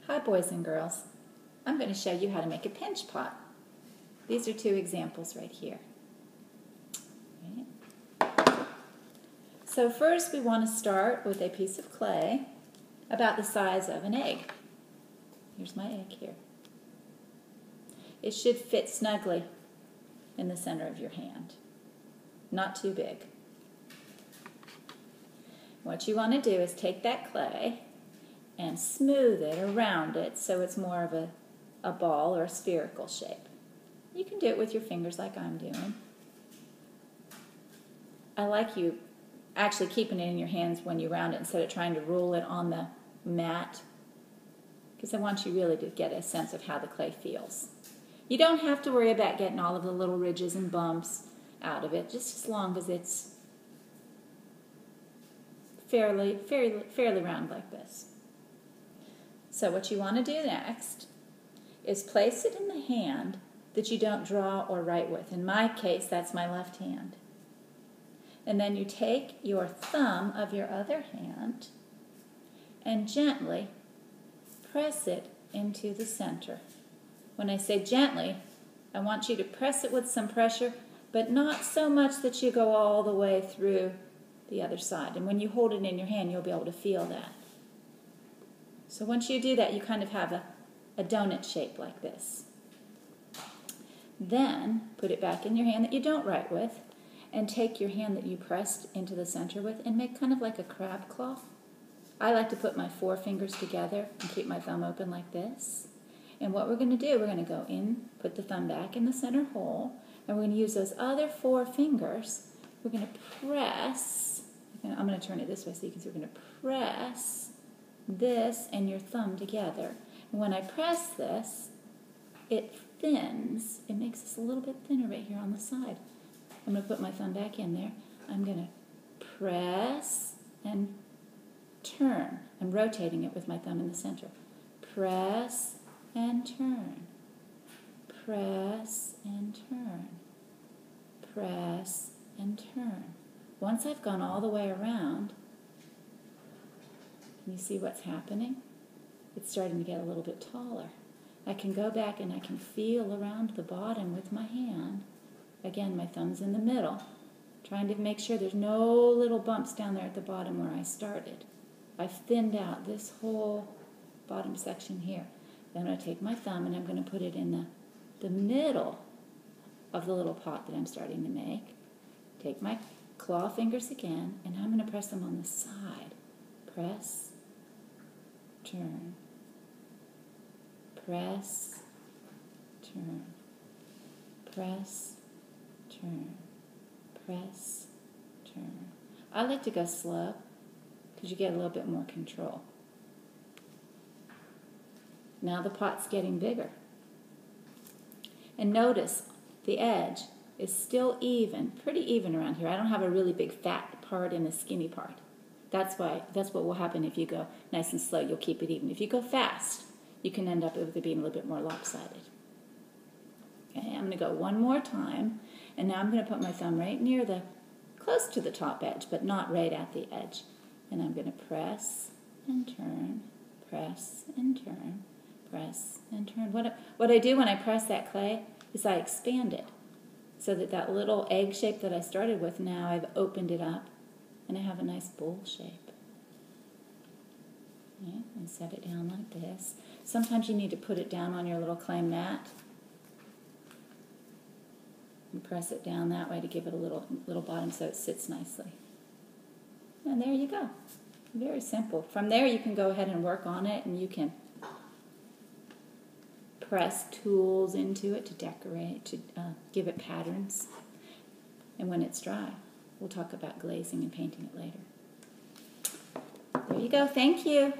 Hi boys and girls. I'm going to show you how to make a pinch pot. These are two examples right here. Okay. So first we want to start with a piece of clay about the size of an egg. Here's my egg here. It should fit snugly in the center of your hand. Not too big. What you want to do is take that clay and smooth it around it so it's more of a ball or a spherical shape. You can do it with your fingers like I'm doing. I like you actually keeping it in your hands when you round it instead of trying to roll it on the mat, because I want you really to get a sense of how the clay feels. You don't have to worry about getting all of the little ridges and bumps out of it, just as long as it's fairly round like this. So what you want to do next is place it in the hand that you don't draw or write with. In my case, that's my left hand. And then you take your thumb of your other hand and gently press it into the center. When I say gently, I want you to press it with some pressure, but not so much that you go all the way through the other side. And when you hold it in your hand, you'll be able to feel that. So once you do that, you kind of have a donut shape like this. Then put it back in your hand that you don't write with, and take your hand that you pressed into the center with and make kind of like a crab claw. I like to put my 4 fingers together and keep my thumb open like this. And what we're going to do, we're going to go in, put the thumb back in the center hole, and we're going to use those other 4 fingers. We're going to press, I'm going to turn it this way so you can see, we're going to press this and your thumb together. And when I press this, it thins. It makes this a little bit thinner right here on the side. I'm going to put my thumb back in there. I'm going to press and turn. I'm rotating it with my thumb in the center. Press and turn. Press and turn. Press and turn. Once I've gone all the way around, can you see what's happening? It's starting to get a little bit taller. I can go back and I can feel around the bottom with my hand. Again, my thumb's in the middle, trying to make sure there's no little bumps down there at the bottom where I started. I've thinned out this whole bottom section here. Then I'm going to take my thumb and I'm going to put it in the middle of the little pot that I'm starting to make. Take my claw fingers again, and I'm going to press them on the side. Press, turn, press, turn, press, turn, press, turn. I like to go slow because you get a little bit more control. Now the pot's getting bigger. And notice the edge is still even, pretty even around here. I don't have a really big fat part and a skinny part. That's what will happen if you go nice and slow. You'll keep it even. If you go fast, you can end up with it being a little bit more lopsided. Okay, I'm going to go one more time, and now I'm going to put my thumb right near close to the top edge, but not right at the edge. And I'm going to press and turn, press and turn, press and turn. What I do when I press that clay is I expand it so that little egg shape that I started with, now I've opened it up and I have a nice bowl shape. Okay, and set it down like this. Sometimes you need to put it down on your little clay mat and press it down that way to give it a little bottom so it sits nicely. And there you go. Very simple. From there you can go ahead and work on it, and you can press tools into it to decorate, to give it patterns. And when it's dry, we'll talk about glazing and painting it later. There you go. Thank you.